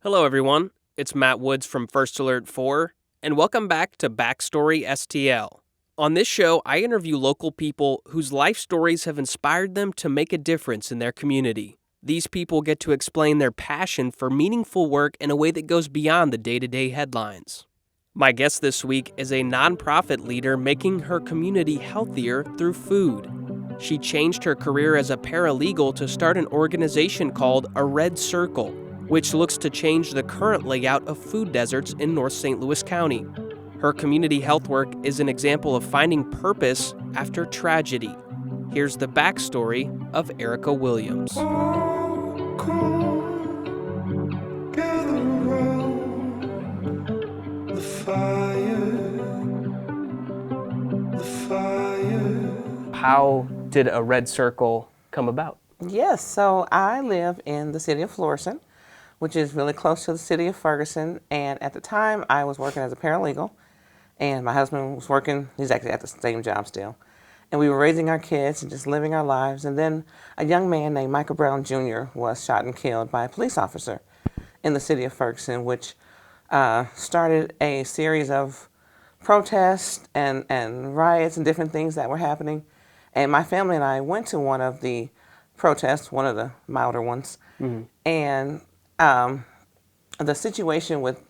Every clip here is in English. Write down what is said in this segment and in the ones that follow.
Hello, everyone. It's Matt Woods from First Alert 4, and welcome back to Backstory STL. On this show, I interview local people whose life stories have inspired them to make a difference in their community. These people get to explain their passion for meaningful work in a way that goes beyond the day-to-day headlines. My guest this week is a nonprofit leader making her community healthier through food. She changed her career as a paralegal to start an organization called A Red Circle, which looks to change the current layout of food deserts in North St. Louis County. Her community health work is an example of finding purpose after tragedy. Here's the backstory of Erica Williams. How did A Red Circle come about? Yes, so I live in the city of Florissant, which is really close to the city of Ferguson. And at the time, I was working as a paralegal, and my husband was working, he's actually at the same job still. And we were raising our kids and just living our lives. And then a young man named Michael Brown Jr. was shot and killed by a police officer in the city of Ferguson, which started a series of protests and riots and different things that were happening. And my family and I went to one of the protests, one of the milder ones. Mm-hmm. And the situation with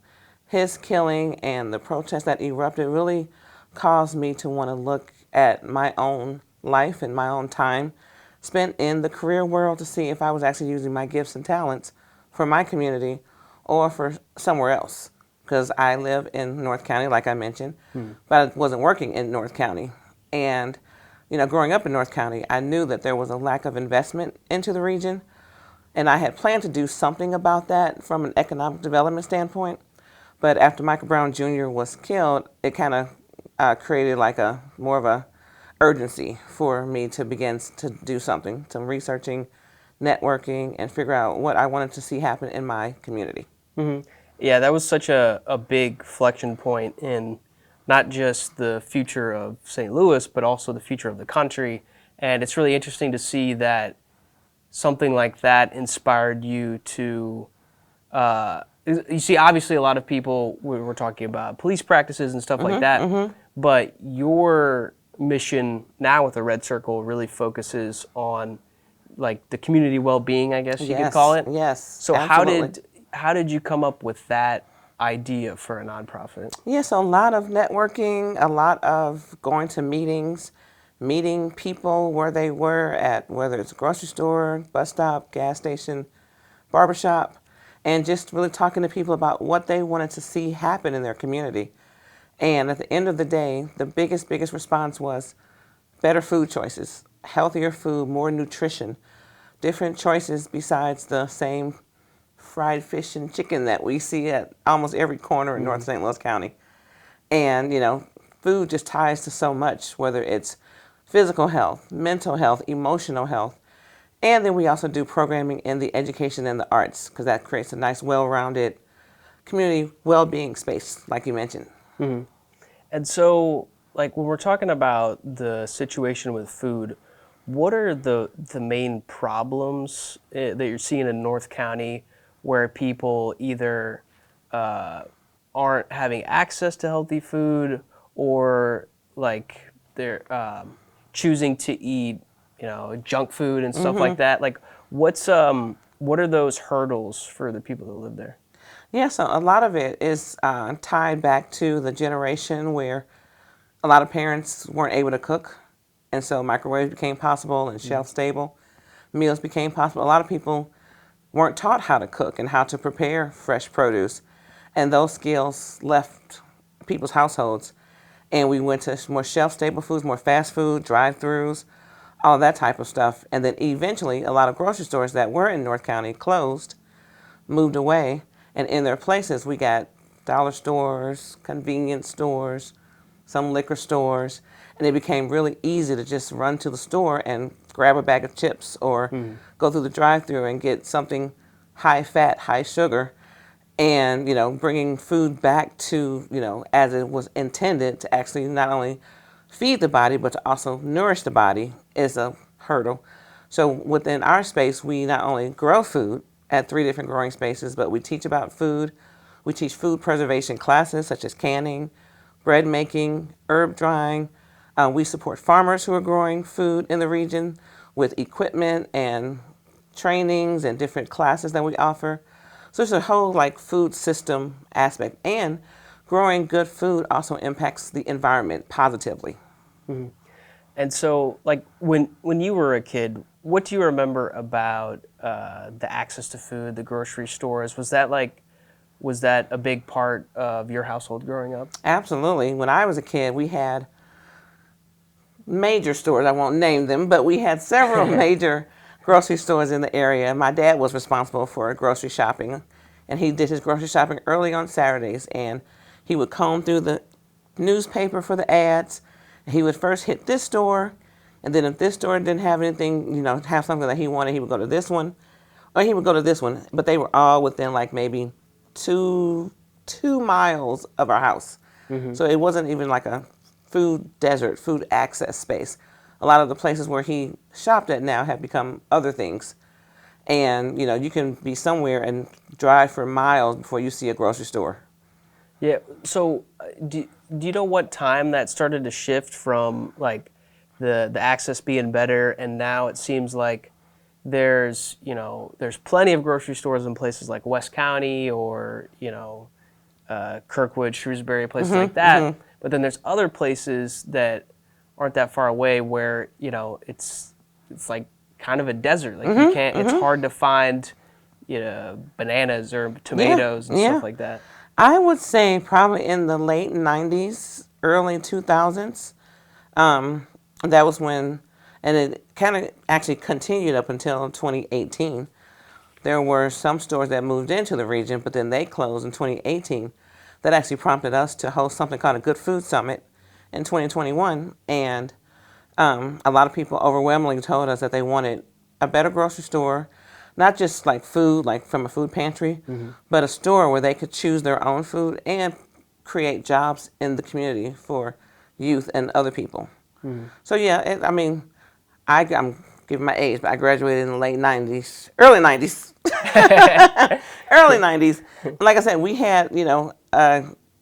his killing and the protests that erupted really caused me to want to look at my own life and my own time spent in the career world to see if I was actually using my gifts and talents for my community or for somewhere else. Because I live in North County, like I mentioned, but I wasn't working in North County. And, you know, growing up in North County, I knew that there was a lack of investment into the region. And I had planned to do something about that from an economic development standpoint. But after Michael Brown Jr. was killed, it kind of created like a more of a urgency for me to begin to do something, some researching, networking, and figure out what I wanted to see happen in my community. Mm-hmm. Yeah, that was such a big inflection point in not just the future of St. Louis, but also the future of the country. And it's really interesting to see that something like that inspired you to, you see, obviously a lot of people, we're talking about police practices and stuff like that, but your mission now with the Red Circle really focuses on like the community well-being, I guess you could call it. Yes, so absolutely. how did you come up with that idea for a nonprofit? Yes, a lot of networking, a lot of going to meetings, meeting people where they were at, whether it's a grocery store, bus stop, gas station, barbershop, and just really talking to people about what they wanted to see happen in their community. And at the end of the day, the biggest response was better food choices, healthier food, more nutrition, different choices besides the same fried fish and chicken that we see at almost every corner in North St. Louis County. And, you know, food just ties to so much, whether it's physical health, mental health, emotional health. And then we also do programming in the education and the arts, because that creates a nice, well-rounded community well-being space, like you mentioned. Mm-hmm. And so, like, when we're talking about the situation with food, what are the main problems that you're seeing in North County where people either aren't having access to healthy food or, like, they're choosing to eat, you know, junk food and stuff like that? Like, what are those hurdles for the people that live there? Yeah, so a lot of it is tied back to the generation where a lot of parents weren't able to cook, and so microwaves became possible and shelf-stable meals became possible. A lot of people weren't taught how to cook and how to prepare fresh produce, and those skills left people's households. And we went to more shelf-stable foods, more fast food, drive-thrus, all that type of stuff. And then eventually, a lot of grocery stores that were in North County closed, moved away, and in their places, we got dollar stores, convenience stores, some liquor stores, and it became really easy to just run to the store and grab a bag of chips or go through the drive-thru and get something high fat, high sugar, and, you know, bringing food back to, you know, as it was intended to actually not only feed the body but to also nourish the body is a hurdle. So within our space, we not only grow food, at 3 different growing spaces, but we teach about food. We teach food preservation classes such as canning, bread making, herb drying. We support farmers who are growing food in the region with equipment and trainings and different classes that we offer. So there's a whole like food system aspect, and growing good food also impacts the environment positively. And so, like when you were a kid, what do you remember about the access to food, the grocery stores? Was that a big part of your household growing up? Absolutely. When I was a kid, we had major stores. I won't name them, but we had several major grocery stores in the area. My dad was responsible for grocery shopping, and he did his grocery shopping early on Saturdays, and he would comb through the newspaper for the ads. He would first hit this store, and then if this store didn't have anything, have something that he wanted, he would go to this one, or he would go to this one. But they were all within like maybe two miles of our house. So it wasn't even like a food desert, food access space. A lot of the places where he shopped at now have become other things. And, you can be somewhere and drive for miles before you see a grocery store. Yeah. So, do you know what time that started to shift from like the access being better, and now it seems like there's plenty of grocery stores in places like West County or Kirkwood, Shrewsbury, places like that. But then there's other places that aren't that far away where it's like kind of a desert. Like you can't. It's hard to find bananas or tomatoes and stuff like that. I would say probably in the late 90s, early 2000s. That was when, and it kind of actually continued up until 2018. There were some stores that moved into the region, but then they closed in 2018. That actually prompted us to host something called a Good Food Summit in 2021. And a lot of people overwhelmingly told us that they wanted a better grocery store, not just like food, like from a food pantry, but a store where they could choose their own food and create jobs in the community for youth and other people. So yeah, I'm giving my age, but I graduated in the late 90s, early 90s. Early 90s. Like I said, we had,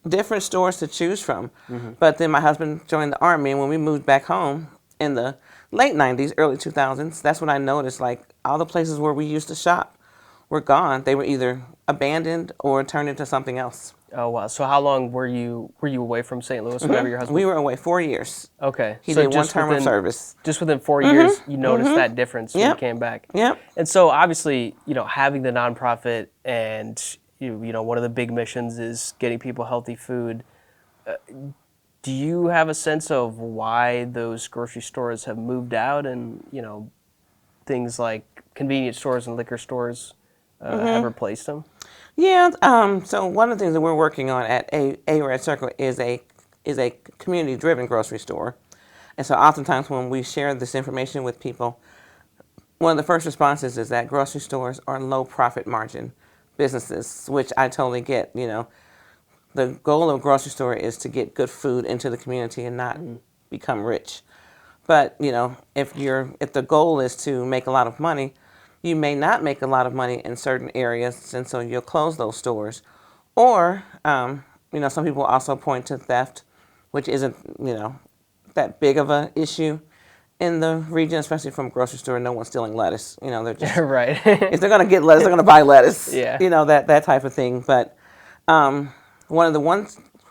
different stores to choose from. But then my husband joined the Army, and when we moved back home in the late 90s, early 2000s, that's when I noticed like all the places where we used to shop were gone. They were either abandoned or turned into something else. Oh wow! So how long were you away from St. Louis whenever your husband? We were away 4 years. Okay. He did one term of service. Just within 4 years, you noticed that difference when you came back. Yep. And so obviously, having the nonprofit and one of the big missions is getting people healthy food. Do you have a sense of why those grocery stores have moved out and things like convenience stores and liquor stores have replaced them? Yeah. So one of the things that we're working on at a Red Circle is a community-driven grocery store, and so oftentimes when we share this information with people, one of the first responses is that grocery stores are low profit margin businesses, which I totally get. The goal of a grocery store is to get good food into the community and not become rich. But if the goal is to make a lot of money, you may not make a lot of money in certain areas, and so you'll close those stores. Or, some people also point to theft, which isn't, that big of an issue in the region, especially from a grocery store. No one's stealing lettuce. They're just right. If they're gonna get lettuce, they're gonna buy lettuce. Yeah. That type of thing. But one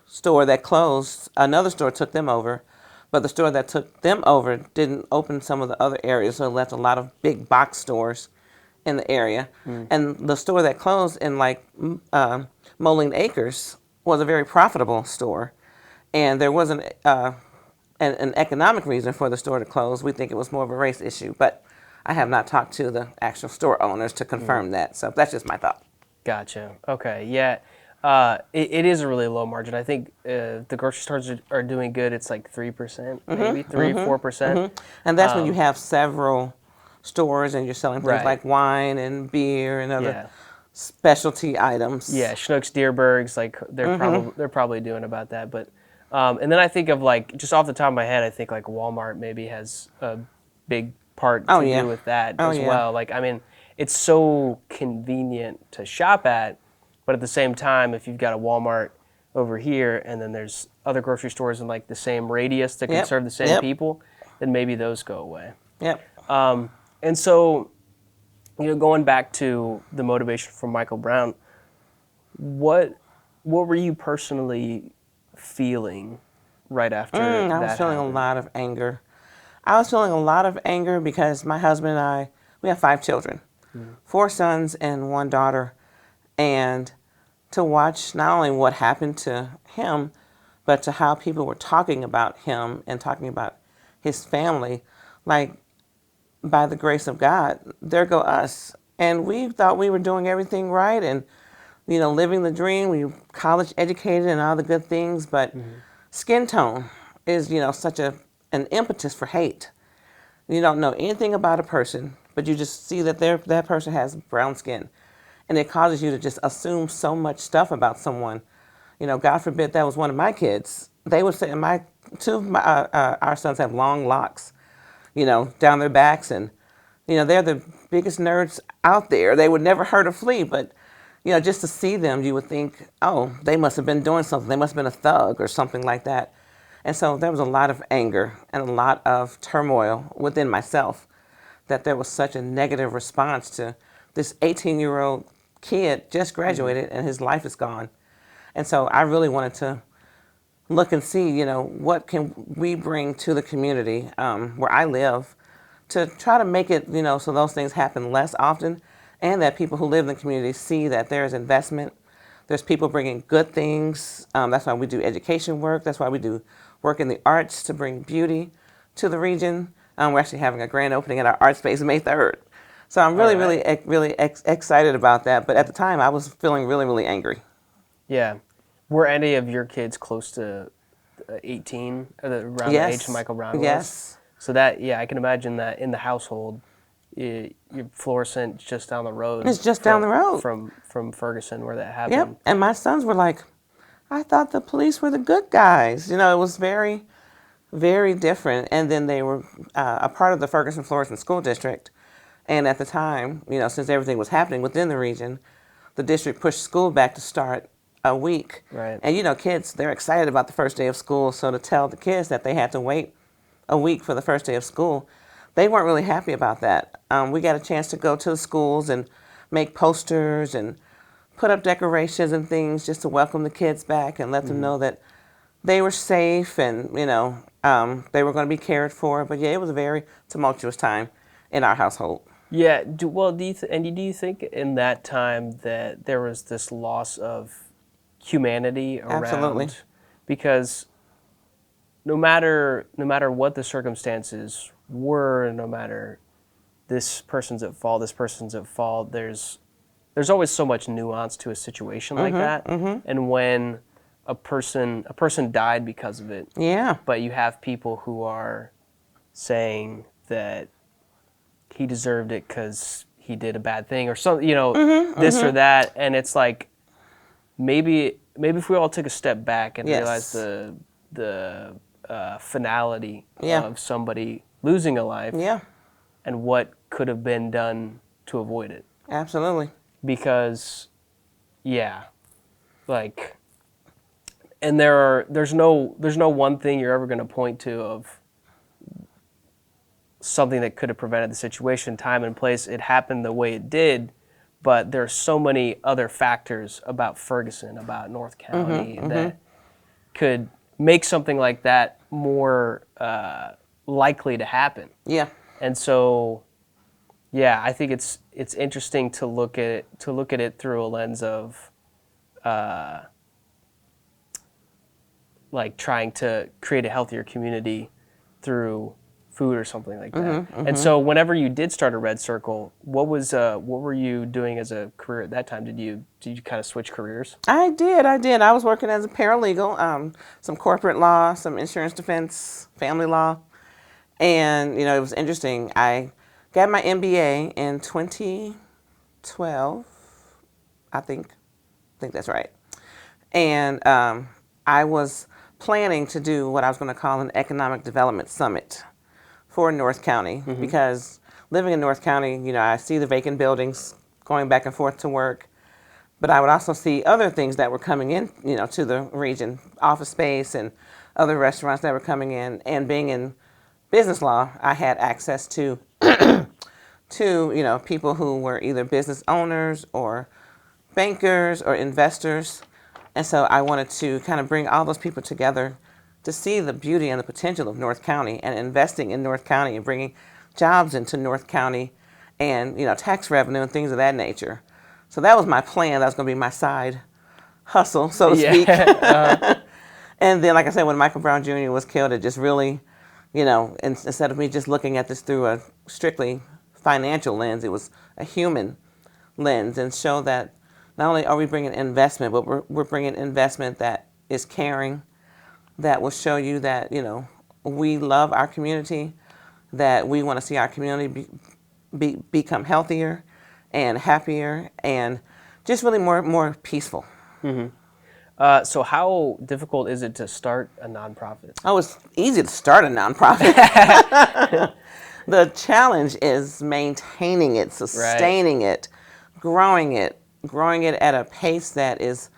store that closed, another store took them over. But the store that took them over didn't open some of the other areas, so it left a lot of big box stores in the area. And the store that closed in Moline Acres was a very profitable store. And there wasn't an economic reason for the store to close. We think it was more of a race issue. But I have not talked to the actual store owners to confirm that. So that's just my thought. Gotcha. Okay. Yeah. It is a really low margin. I think the grocery stores are doing good. It's like 3%, maybe 4%. And that's when you have several stores and you're selling things like wine and beer and other specialty items. Yeah, Schnucks, Deerbergs, like they're probably doing about that. But and then I think of like just off the top of my head, I think like Walmart maybe has a big part to do with that as well. Like I mean, it's so convenient to shop at, but at the same time, if you've got a Walmart over here and then there's other grocery stores in like the same radius that can Yep. serve the same Yep. people, then maybe those go away. Yep. And so, going back to the motivation from Michael Brown, what were you personally feeling right after I that was feeling happened? a lot of anger. I was feeling a lot of anger because my husband and I, we have 5 children, 4 sons and 1 daughter. And to watch not only what happened to him, but to how people were talking about him and talking about his family, like, by the grace of God, there go us. And we thought we were doing everything right and, living the dream. We were college educated and all the good things, but skin tone is, such an impetus for hate. You don't know anything about a person, but you just see that that person has brown skin. And it causes you to just assume so much stuff about someone. God forbid that was one of my kids. They would say, our sons have long locks, down their backs. And, they're the biggest nerds out there. They would never hurt a flea, but, just to see them, you would think, oh, they must have been doing something. They must have been a thug or something like that. And so there was a lot of anger and a lot of turmoil within myself that there was such a negative response to this 18-year-old kid just graduated and his life is gone. And so I really wanted to look and see, what can we bring to the community where I live to try to make it, so those things happen less often, and that people who live in the community see that there's investment. There's people bringing good things. That's why we do education work. That's why we do work in the arts to bring beauty to the region. We're actually having a grand opening at our art space May 3rd. So I'm really, really excited about that. But at the time, I was feeling really, really angry. Yeah. Were any of your kids close to 18, or around the age of Michael Brown was? Yes. So that, I can imagine that in the household, your Florissant just down the road. It's just down the road. From Ferguson where that happened. Yep. And my sons were like, I thought the police were the good guys. It was very, very different. And then they were a part of the Ferguson-Florissant School District. And at the time, since everything was happening within the region, the district pushed school back to start a week. Right. And kids, they're excited about the first day of school. So to tell the kids that they had to wait a week for the first day of school, they weren't really happy about that. We got a chance to go to the schools and make posters and put up decorations and things just to welcome the kids back and let them know that they were safe and, they were going to be cared for. But yeah, it was a very tumultuous time in our household. Yeah. Do you think in that time that there was this loss of humanity around? Absolutely. Because no matter what the circumstances were, no matter this person's at fault, there's always so much nuance to a situation like that. And when a person died because of it, but you have people who are saying that he deserved it because he did a bad thing or something, this or that, and it's like maybe if we all took a step back and realized the finality of somebody losing a life, and what could have been done to avoid it. Absolutely. Because, and there's no one thing you're ever going to point to of something that could have prevented the situation, time and place. It happened the way it did, but there's so many other factors about Ferguson, about North County, that could make something like that more likely to happen. Yeah. And so, I think it's interesting to look at it through a lens of like trying to create a healthier community through food or something like that. And so whenever you did start a Red Circle, what were you doing as a career at that time? Did you kind of switch careers? I did. I was working as a paralegal, some corporate law, some insurance defense, family law. And, it was interesting. I got my MBA in 2012, I think that's right. And I was planning to do what I was going to call an economic development summit for North County because living in North County, I see the vacant buildings going back and forth to work, but I would also see other things that were coming in, to the region, office space and other restaurants that were coming in. And being in business law, I had access to people who were either business owners or bankers or investors. And so I wanted to kind of bring all those people together to see the beauty and the potential of North County and investing in North County and bringing jobs into North County and, tax revenue and things of that nature. So that was my plan. That was going to be my side hustle, so to speak. And then, like I said, when Michael Brown Jr. was killed, it just really, instead of me just looking at this through a strictly financial lens, it was a human lens, and show that not only are we bringing investment, but we're bringing investment that is caring, that will show you that, we love our community, that we want to see our community become healthier and happier and just really more peaceful. So how difficult is it to start a nonprofit? Oh, it's easy to start a nonprofit. The challenge is maintaining it, sustaining it, growing it at a pace that is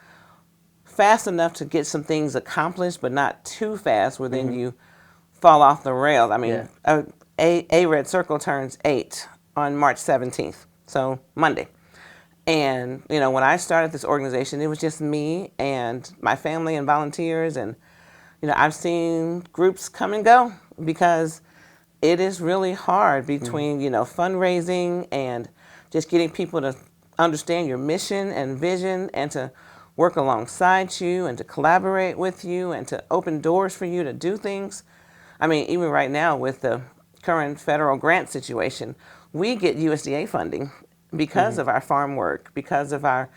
fast enough to get some things accomplished, but not too fast where then you fall off the rails. I mean, a Red Circle turns 8 on March 17th, so Monday. And, when I started this organization, it was just me and my family and volunteers. And, I've seen groups come and go because it is really hard between, fundraising and just getting people to understand your mission and vision and to work alongside you and to collaborate with you and to open doors for you to do things. I mean, even right now with the current federal grant situation, we get USDA funding because of our farm work, because of our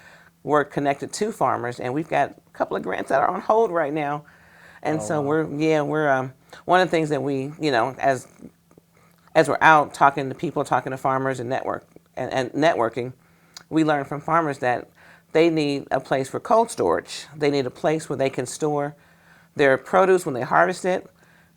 work connected to farmers, and we've got a couple of grants that are on hold right now. And we're one of the things that we, as we're out talking to people, talking to farmers and networking, we learn from farmers that they need a place for cold storage. They need a place where they can store their produce when they harvest it.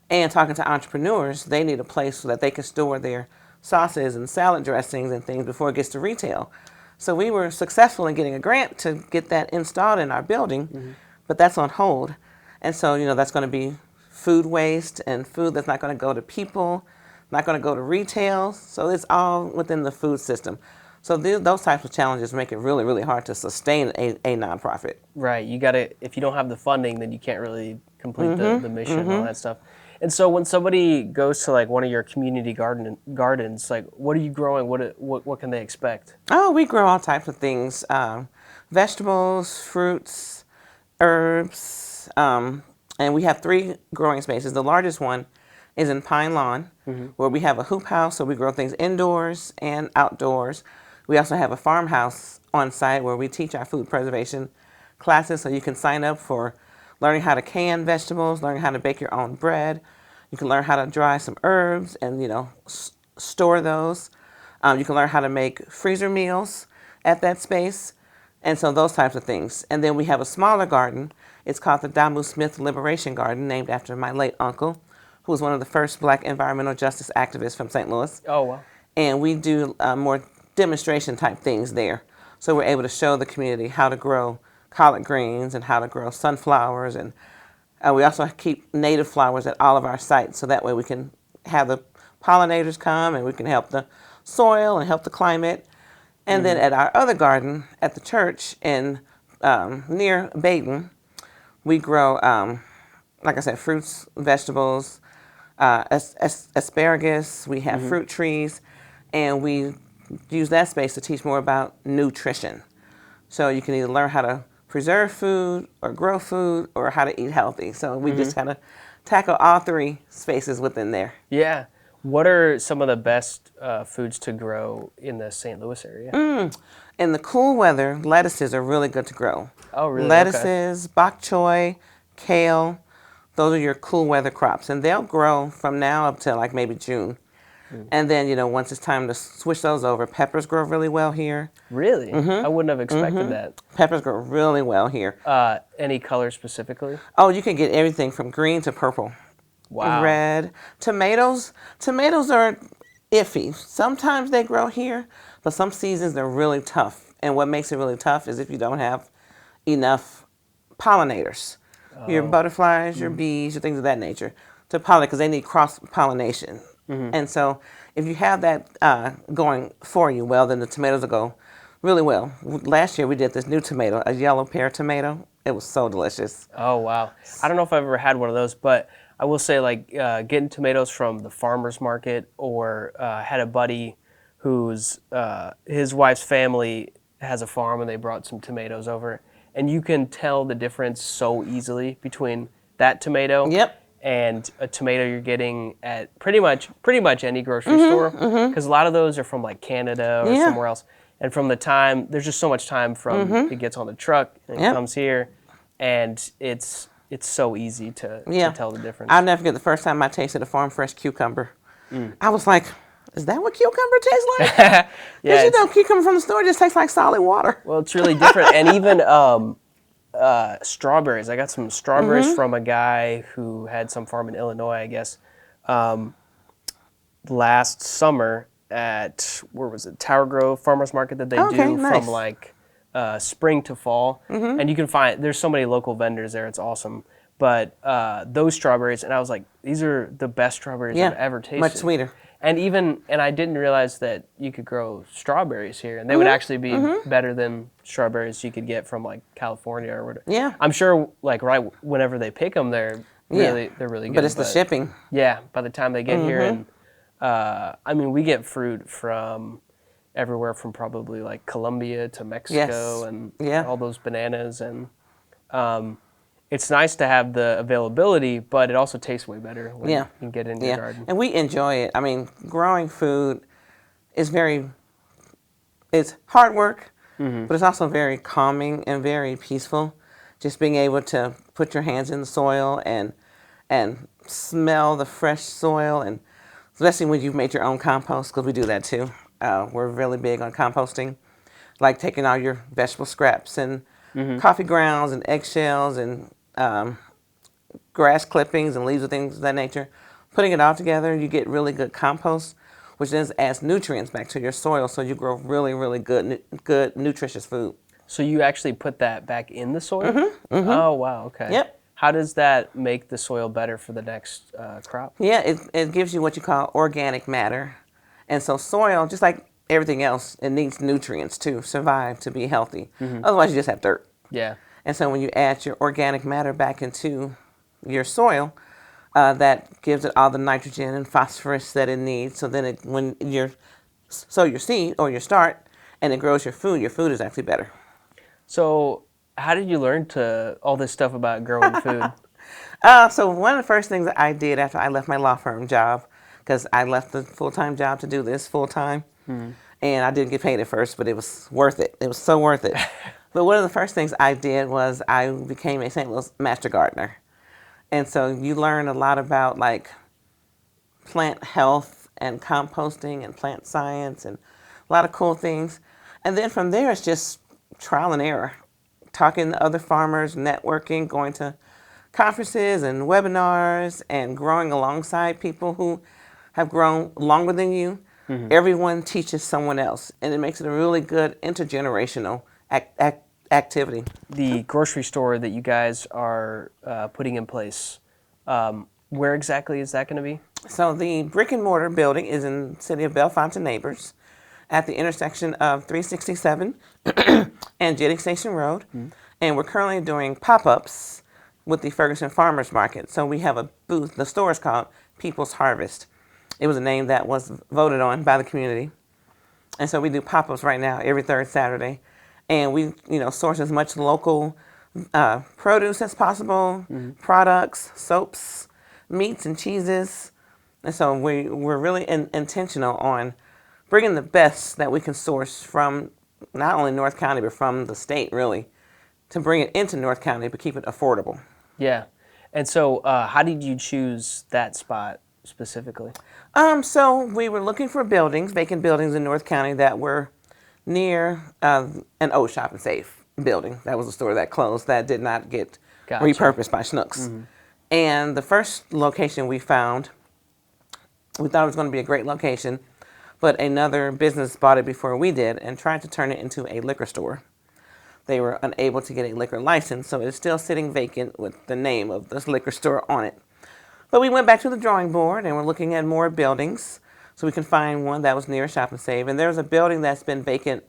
And talking to entrepreneurs, they need a place so that they can store their sauces and salad dressings and things before it gets to retail. So we were successful in getting a grant to get that installed in our building, but that's on hold. And so, that's going to be food waste and food that's not going to go to people, not going to go to retail. So it's all within the food system. So those types of challenges make it really, really hard to sustain a nonprofit. Right. You got to, if you don't have the funding, then you can't really complete the mission and all that stuff. And so when somebody goes to like one of your community gardens, like what are you growing? What can they expect? Oh, we grow all types of things, vegetables, fruits, herbs, and we have 3 growing spaces. The largest one is in Pine Lawn, where we have a hoop house, so we grow things indoors and outdoors. We also have a farmhouse on site where we teach our food preservation classes, so you can sign up for learning how to can vegetables, learning how to bake your own bread. You can learn how to dry some herbs and, store those. You can learn how to make freezer meals at that space. And so those types of things. And then we have a smaller garden. It's called the Damu Smith Liberation Garden, named after my late uncle, who was one of the first Black environmental justice activists from St. Louis. Oh, wow. And we do more demonstration type things there. So we're able to show the community how to grow collard greens and how to grow sunflowers. And we also keep native flowers at all of our sites, so that way we can have the pollinators come and we can help the soil and help the climate. And then at our other garden at the church in near Baden, we grow, like I said, fruits, vegetables, asparagus. We have fruit trees, and we use that space to teach more about nutrition. So you can either learn how to preserve food or grow food or how to eat healthy. So we just kind of tackle all 3 spaces within there. Yeah. What are some of the best foods to grow in the St. Louis area? In the cool weather, lettuces are really good to grow. Oh, really? Lettuces, bok choy, kale, those are your cool weather crops. And they'll grow from now up to like maybe June. And then, once it's time to switch those over, peppers grow really well here. Really? I wouldn't have expected that. Peppers grow really well here. Any color specifically? Oh, you can get everything from green to purple. Wow. Red. Tomatoes are iffy. Sometimes they grow here, but some seasons they're really tough. And what makes it really tough is if you don't have enough pollinators, your butterflies, your bees, your things of that nature, to pollinate because they need cross pollination. And so if you have that going for you well, then the tomatoes will go really well. Last year we did this new tomato, a yellow pear tomato. It was so delicious. Oh, wow. I don't know if I've ever had one of those, but I will say, like, getting tomatoes from the farmer's market, or had a buddy whose his wife's family has a farm and they brought some tomatoes over. And you can tell the difference so easily between that tomato Yep. and a tomato you're getting at pretty much any grocery store. Because a lot of those are from, like, Canada or somewhere else. And from the time, there's just so much time from it gets on the truck and it comes here, and it's so easy to tell the difference. I'll never forget the first time I tasted a farm fresh cucumber. I was like, is that what cucumber tastes like? Because you know, cucumber from the store just tastes like solid water. Well, it's really different. And even strawberries. I got some strawberries from a guy who had some farm in Illinois, I guess, last summer at, where was it, Tower Grove Farmers Market that they do from like spring to fall. And you can find, there's so many local vendors there, it's awesome. But those strawberries, and I was like, these are the best strawberries I've ever tasted. Much sweeter. And I didn't realize that you could grow strawberries here, and they would actually be better than strawberries you could get from like California or whatever. Yeah. I'm sure like right whenever they pick them, they're really good. But it's the shipping. Yeah, by the time they get here, and I mean, we get fruit from everywhere from probably like Colombia to Mexico and all those bananas, and it's nice to have the availability, but it also tastes way better when you can get into your garden. And we enjoy it. I mean, growing food is it's hard work, but it's also very calming and very peaceful. Just being able to put your hands in the soil and smell the fresh soil, and especially when you've made your own compost, because we do that too. We're really big on composting, like taking all your vegetable scraps and coffee grounds and eggshells and grass clippings and leaves and things of that nature. Putting it all together, you get really good compost, which then adds nutrients back to your soil, so you grow really, really good, nutritious food. So you actually put that back in the soil? Oh, wow, okay. Yep. How does that make the soil better for the next crop? Yeah, it gives you what you call organic matter. And so soil, just like everything else, it needs nutrients to survive, to be healthy. Otherwise, you just have dirt. Yeah. And so when you add your organic matter back into your soil, that gives it all the nitrogen and phosphorus that it needs. So then when you sow your seed or your start and it grows your food is actually better. So how did you learn all this stuff about growing food? So one of the first things that I did after I left my law firm job, because I left the full-time job to do this full-time, and I didn't get paid at first, but it was worth it. It was so worth it. But one of the first things I did was I became a St. Louis master gardener. And so you learn a lot about like plant health and composting and plant science and a lot of cool things. And then from there, it's just trial and error. Talking to other farmers, networking, going to conferences and webinars, and growing alongside people who have grown longer than you. Everyone teaches someone else, and it makes it a really good intergenerational activity. The grocery store that you guys are putting in place, where exactly is that going to be? So the brick and mortar building is in the city of Bellefonte Neighbors at the intersection of 367 and Jennings Station Road. And we're currently doing pop-ups with the Ferguson Farmers Market. So we have a booth. The store is called People's Harvest. It was a name that was voted on by the community. And so we do pop-ups right now every third Saturday. And we, source as much local produce as possible, products, soaps, meats and cheeses. And so we're really intentional on bringing the best that we can source from not only North County, but from the state, really, to bring it into North County, but keep it affordable. Yeah. And so how did you choose that spot specifically? So we were looking for vacant buildings in North County that were near an old Shop and Save building. That was a store that closed that did not get repurposed by Schnucks. And the first location we found, we thought it was going to be a great location, but another business bought it before we did and tried to turn it into a liquor store. They were unable to get a liquor license, so it's still sitting vacant with the name of this liquor store on it. But we went back to the drawing board and we're looking at more buildings so we can find one that was near Shop and Save. And there's a building that's been vacant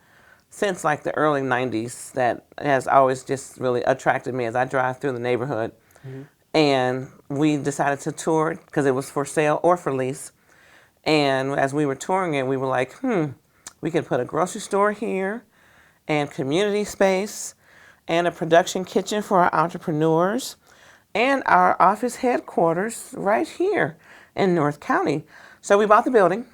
since like the early 90s that has always just really attracted me as I drive through the neighborhood. And we decided to tour it because it was for sale or for lease. And as we were touring it, we were like, we could put a grocery store here and community space and a production kitchen for our entrepreneurs and our office headquarters right here in North County. So we bought the building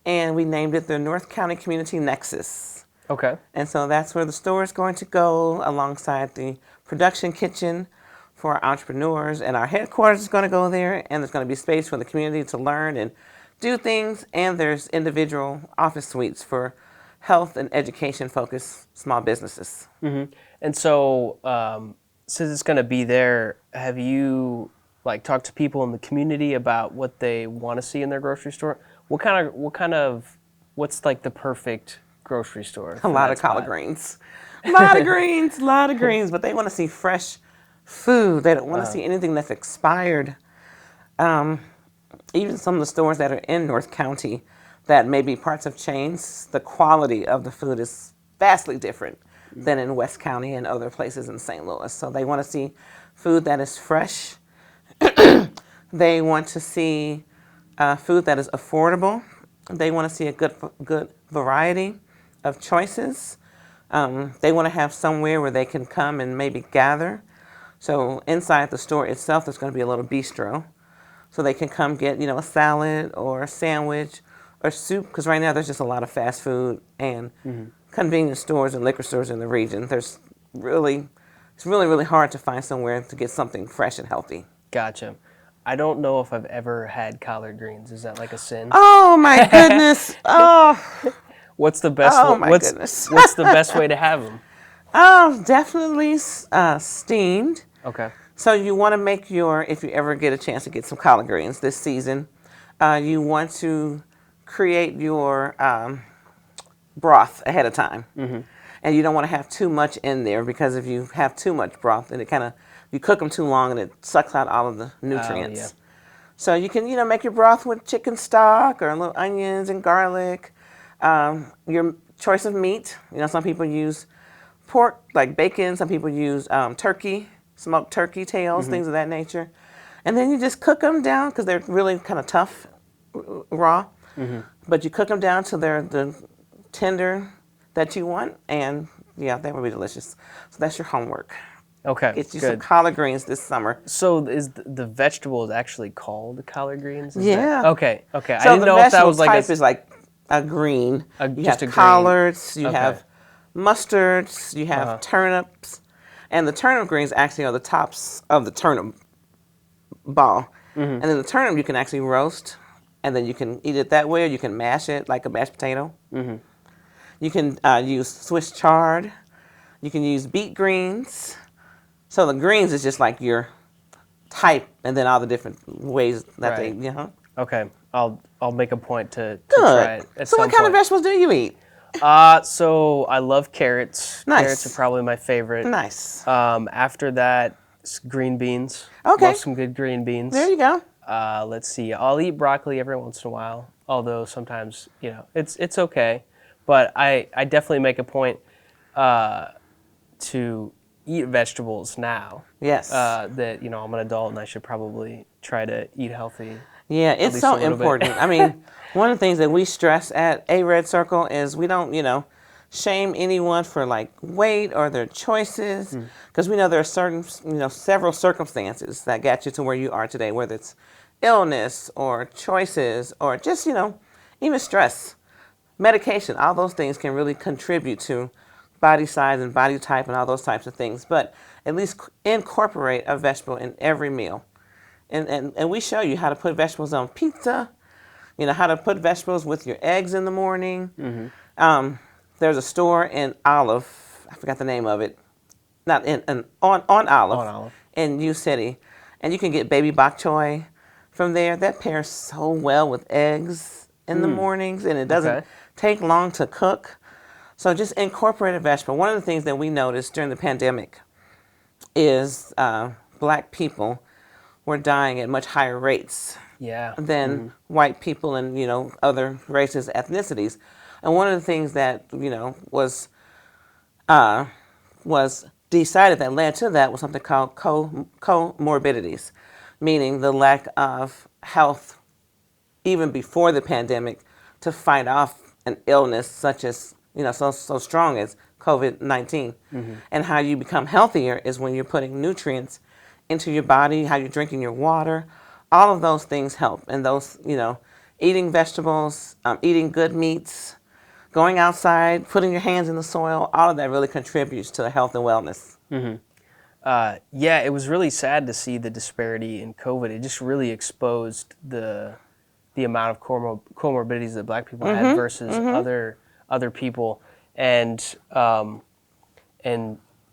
and we named it the North County Community Nexus. Okay. And so that's where the store is going to go alongside the production kitchen for our entrepreneurs, and our headquarters is going to go there, and there's going to be space for the community to learn and do things, and there's individual office suites for health and education focused small businesses. And so, since it's going to be there, have you like talked to people in the community about what they want to see in their grocery store? What's like the perfect grocery store? A lot of collard greens. A lot of greens, a lot of greens, but they want to see fresh food. They don't want to see anything that's expired. Even some of the stores that are in North County that may be parts of chains, the quality of the food is vastly different than in West County and other places in St. Louis. So they want to see food that is fresh. They want to see food that is affordable. They want to see a good variety of choices. They want to have somewhere where they can come and maybe gather. So inside the store itself, there's going to be a little bistro. So they can come get, a salad or a sandwich or soup, because right now there's just a lot of fast food and convenience stores and liquor stores in the region. It's really, really hard to find somewhere to get something fresh and healthy. Gotcha. I don't know if I've ever had collard greens. Is that like a sin? Oh my goodness! Oh, what's the best? Goodness! What's the best way to have them? Oh, definitely steamed. Okay. So you want to make if you ever get a chance to get some collard greens this season, you want to create your broth ahead of time. And you don't want to have too much in there, because if you have too much broth, then you cook them too long and it sucks out all of the nutrients. Yeah. So you can, make your broth with chicken stock or little onions and garlic. Your choice of meat. Some people use pork, like bacon. Some people use turkey, smoked turkey tails, things of that nature. And then you just cook them down, because they're really kind of tough raw. But you cook them down till they're the tender that you want, and yeah, that would be delicious. So that's your homework. Okay, Get you good. some collard greens this summer. So is the vegetable actually called collard greens? Yeah. Okay. So I didn't know if that was like type is like a green. You just have a green. collards, you Okay. have mustards, you have turnips, and the turnip greens actually are the tops of the turnip ball. And then the turnip you can actually roast, and then you can eat it that way, or you can mash it like a mashed potato. You can use Swiss chard. You can use beet greens. So the greens is just like your type, and then all the different ways that Right. they, Okay, I'll make a point to Good. try it at So some what kind of point. vegetables do you eat? So I love carrots. Nice. Carrots are probably my favorite. Nice. After that, green beans. Okay. Love some good green beans. There you go. Let's see. I'll eat broccoli every once in a while, although sometimes it's okay. But I definitely make a point to eat vegetables now. Yes. That I'm an adult and I should probably try to eat healthy. Yeah, it's least so a little bit. important. I mean, one of the things that we stress at A Red Circle is we don't, shame anyone for like weight or their choices, because we know there are certain, several circumstances that got you to where you are today, whether it's illness or choices or just, even stress, medication. All those things can really contribute to body size and body type and all those types of things. But at least incorporate a vegetable in every meal. And we show you how to put vegetables on pizza, how to put vegetables with your eggs in the morning. There's a store in Olive, I forgot the name of it, not on Olive, in U City. And you can get baby bok choy from there. That pairs so well with eggs in the mornings, and it doesn't Okay. take long to cook. So just incorporate a vegetable. One of the things that we noticed during the pandemic is black people were dying at much higher rates Yeah. than white people and other races, ethnicities. And one of the things that was decided that led to that was something called comorbidities, meaning the lack of health even before the pandemic to fight off an illness such as so strong as COVID-19. And how you become healthier is when you're putting nutrients into your body, how you're drinking your water. All of those things help, and those eating vegetables, eating good meats, going outside, putting your hands in the soil, all of that really contributes to health and wellness. Yeah, it was really sad to see the disparity in COVID. It just really exposed the amount of comorbidities that black people had versus other people, and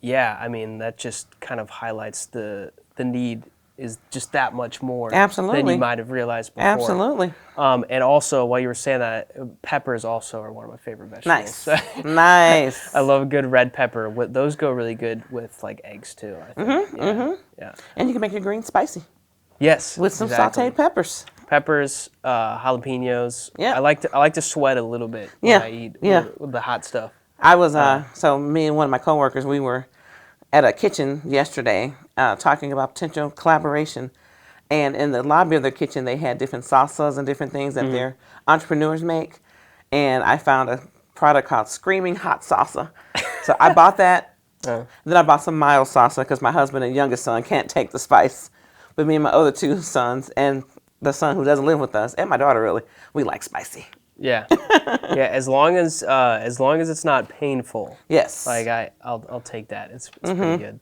yeah, I mean that just kind of highlights the need is just that much more than Absolutely. you might have realized before. Absolutely. And also, while you were saying that, peppers also are one of my favorite vegetables. Nice. Nice. I love a good red pepper. Those go really good with like eggs too, I think. Yeah. And you can make your greens spicy Yes. with some exactly. sauteed peppers. Peppers, jalapenos. Yeah. I like to sweat a little bit when Yeah. I eat Yeah. with the hot stuff. I was so me and one of my coworkers, we were at a kitchen yesterday talking about potential collaboration, and in the lobby of their kitchen they had different salsas and different things that their entrepreneurs make, and I found a product called Screaming Hot Salsa. So I bought that. Then I bought some mild salsa because my husband and youngest son can't take the spice, but me and my other two sons and the son who doesn't live with us and my daughter really, we like spicy. Yeah. Yeah, as long as it's not painful. Yes. Like I'll take that. It's pretty good.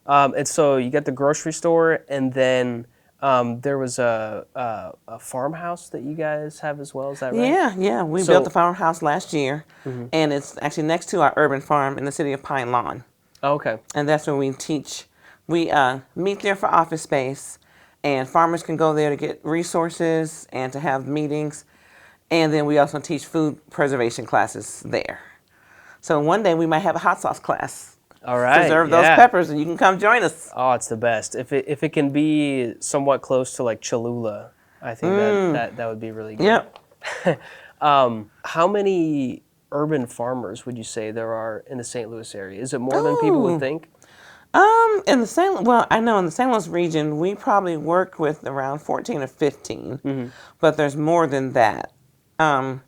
And so you got the grocery store, and then there was a farmhouse that you guys have as well. Is that right? Yeah. We So- built the farmhouse last year, and it's actually next to our urban farm in the city of Pine Lawn. Oh, okay. And that's where we teach. We meet there for office space, and farmers can go there to get resources and to have meetings. And then we also teach food preservation classes there. So one day we might have a hot sauce class. All right. Preserve yeah. those peppers, and you can come join us. Oh, it's the best. If it can be somewhat close to like Cholula, I think that would be really good. Yep. How many urban farmers would you say there are in the St. Louis area? Is it more than people would think? In the I know in the St. Louis region, we probably work with around 14 or 15, but there's more than that. One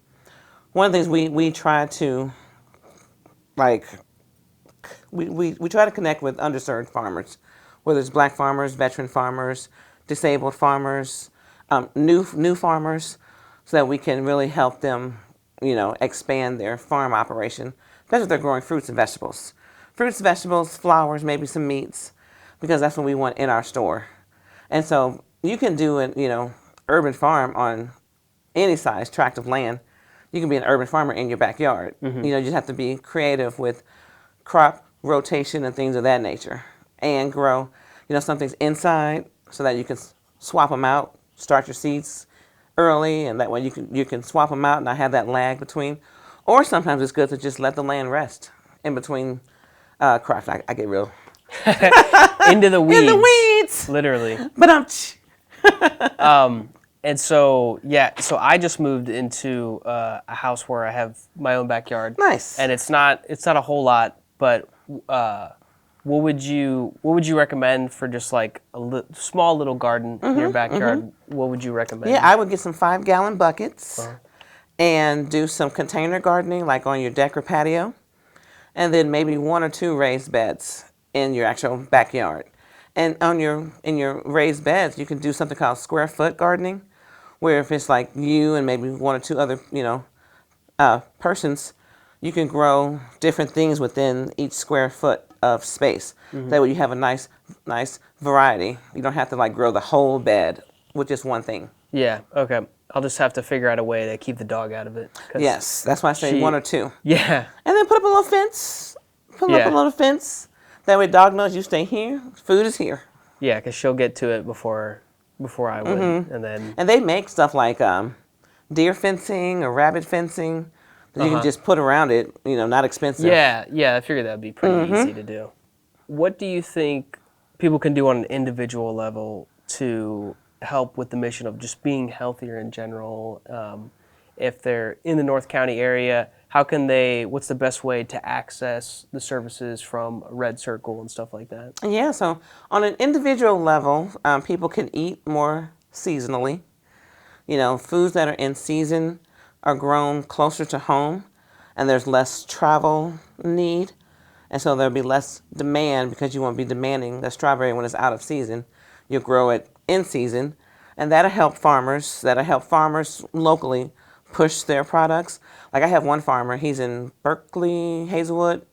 of the things we try to, like, we try to connect with underserved farmers, whether it's black farmers, veteran farmers, disabled farmers, new farmers, so that we can really help them, expand their farm operation, especially if they're growing fruits and vegetables. Fruits, vegetables, flowers, maybe some meats, because that's what we want in our store. And so you can do an, urban farm on any size tract of land. You can be an urban farmer in your backyard. You just have to be creative with crop rotation and things of that nature, and grow, some things inside so that you can swap them out, start your seeds early, and that way you can swap them out and not have that lag between. Or sometimes it's good to just let the land rest in between crops. I get real Into the weeds. in the weeds, Literally. but And so I just moved into a house where I have my own backyard. Nice. And it's not a whole lot, but what would you recommend for just like a small little garden in your backyard? What would you recommend? Yeah, I would get some 5-gallon buckets and do some container gardening, like on your deck or patio, and then maybe 1 or 2 raised beds in your actual backyard. And in your raised beds, you can do something called square foot gardening, where if it's like you and maybe 1 or 2 other persons, you can grow different things within each square foot of space. That way you have a nice variety. You don't have to like grow the whole bed with just one thing. Yeah. Okay. I'll just have to figure out a way to keep the dog out of it. Yes, that's why I say 1 or 2. Yeah. And then put up a little fence. Put up a little fence. That way dog knows you stay here. Food is here. Yeah, because she'll get to it before I would, and then. And they make stuff like deer fencing or rabbit fencing that you can Uh-huh. just put around it, not expensive. Yeah, I figured that would be pretty easy to do. What do you think people can do on an individual level to help with the mission of just being healthier in general? If they're in the North County area, what's the best way to access the services from Red Circle and stuff like that? Yeah, so on an individual level, people can eat more seasonally. Foods that are in season are grown closer to home, and there's less travel need. And so there'll be less demand because you won't be demanding the strawberry when it's out of season. You'll grow it in season, and that'll help farmers. That'll help farmers locally push their products. Like I have one farmer, he's in Berkeley, Hazelwood,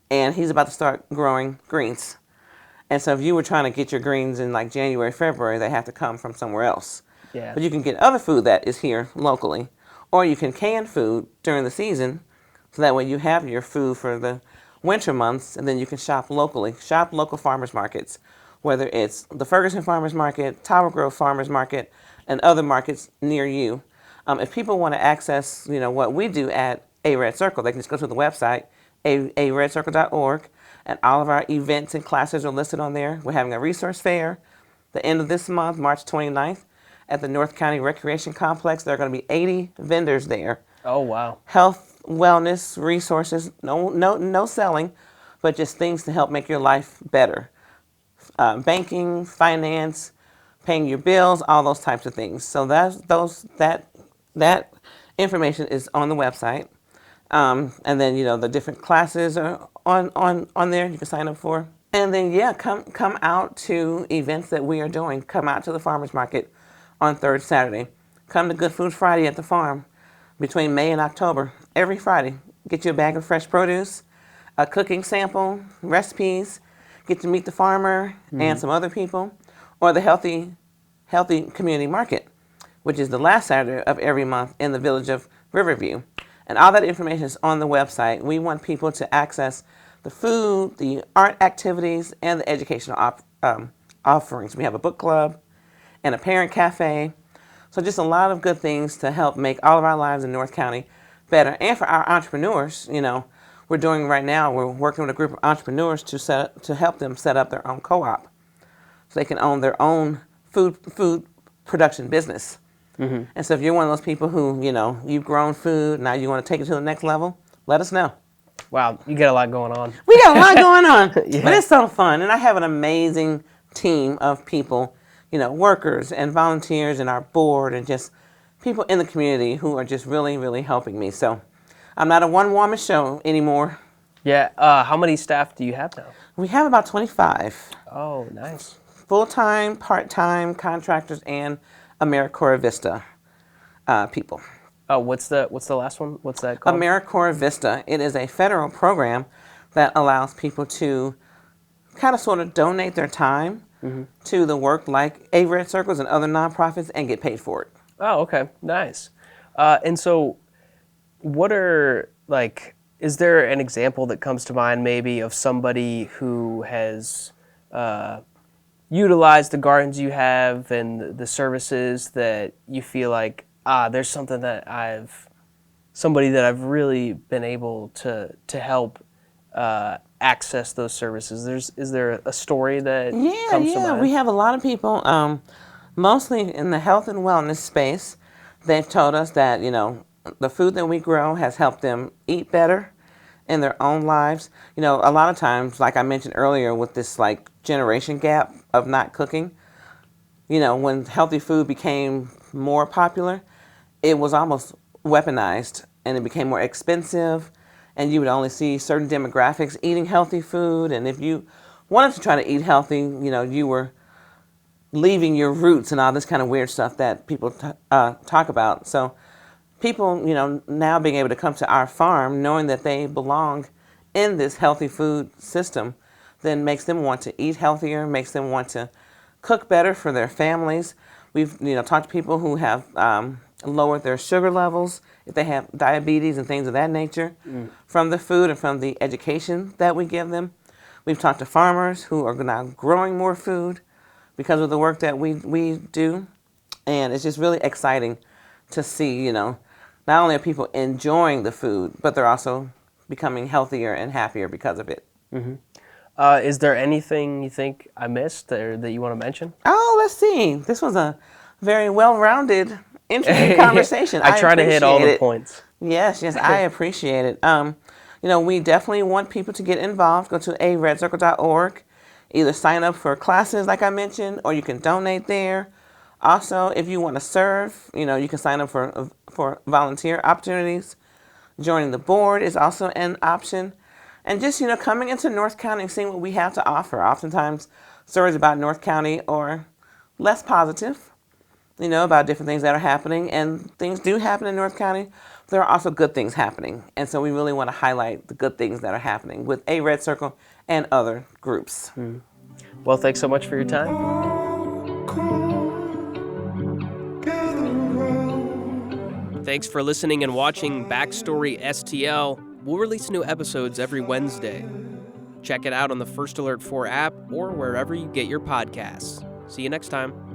and he's about to start growing greens. And so if you were trying to get your greens in like January, February, they have to come from somewhere else. Yeah. But you can get other food that is here locally, or you can can food during the season, so that way you have your food for the winter months, and then you can shop locally. Shop local farmers markets, whether it's the Ferguson Farmers Market, Tower Grove Farmers Market, and other markets near you. If people want to access, what we do at A Red Circle, they can just go to the website, aredcircle.org, and all of our events and classes are listed on there. We're having a resource fair the end of this month, March 29th, at the North County Recreation Complex. There are going to be 80 vendors there. Oh, wow. Health, wellness, resources, no selling, but just things to help make your life better. Banking, finance, paying your bills, all those types of things. So that information is on the website. And then, the different classes are on there you can sign up for. And then, come out to events that we are doing. Come out to the farmers market on third Saturday. Come to Good Food Friday at the farm between May and October. Every Friday, get you a bag of fresh produce, a cooking sample, recipes, get to meet the farmer and some other people, or the healthy community market, which is the last Saturday of every month in the village of Riverview. And all that information is on the website. We want people to access the food, the art activities, and the educational offerings. We have a book club and a parent cafe. So just a lot of good things to help make all of our lives in North County better. And for our entrepreneurs, we're doing right now, we're working with a group of entrepreneurs to help them set up their own co-op so they can own their own food production business. And so if you're one of those people who, you've grown food, now you want to take it to the next level, let us know. Wow, you got a lot going on. We got a lot going on, Yeah. but it's so fun. And I have an amazing team of people, workers and volunteers and our board and just people in the community who are just really, really helping me. So I'm not a one-woman show anymore. Yeah, how many staff do you have now? We have about 25 Oh, nice. full-time, part-time contractors and AmeriCorps Vista people. Oh, what's the last one? What's that called? AmeriCorps Vista, it is a federal program that allows people to kind of sort of donate their time to the work like A Red Circles and other nonprofits and get paid for it. Oh, okay, nice. And so, is there an example that comes to mind maybe of somebody who has utilize the gardens you have and the services that you feel like, there's somebody that I've really been able to help access those services. Is there a story that comes to mind? We have a lot of people, mostly in the health and wellness space. They've told us that, the food that we grow has helped them eat better in their own lives. A lot of times, like I mentioned earlier, with this like generation gap of not cooking, when healthy food became more popular, it was almost weaponized and it became more expensive, and you would only see certain demographics eating healthy food. And if you wanted to try to eat healthy, you were leaving your roots and all this kind of weird stuff that people talk about. So people, now being able to come to our farm knowing that they belong in this healthy food system then makes them want to eat healthier, makes them want to cook better for their families. We've, talked to people who have lowered their sugar levels, if they have diabetes and things of that nature, from the food and from the education that we give them. We've talked to farmers who are now growing more food because of the work that we do. And it's just really exciting to see, not only are people enjoying the food, but they're also becoming healthier and happier because of it. Is there anything you think I missed or that you want to mention? Oh, let's see. This was a very well-rounded, interesting conversation. I try to hit all the it. points. Yes, I appreciate it. We definitely want people to get involved. Go to aredcircle.org. Either sign up for classes like I mentioned, or you can donate there. Also, if you want to serve, you can sign up for volunteer opportunities. Joining the board is also an option. And just, coming into North County and seeing what we have to offer. Oftentimes, stories about North County are less positive, about different things that are happening. And things do happen in North County. There are also good things happening. And so we really want to highlight the good things that are happening with A Red Circle and other groups. Well, thanks so much for your time. Thanks for listening and watching Backstory STL. We'll release new episodes every Wednesday. Check it out on the First Alert 4 app or wherever you get your podcasts. See you next time.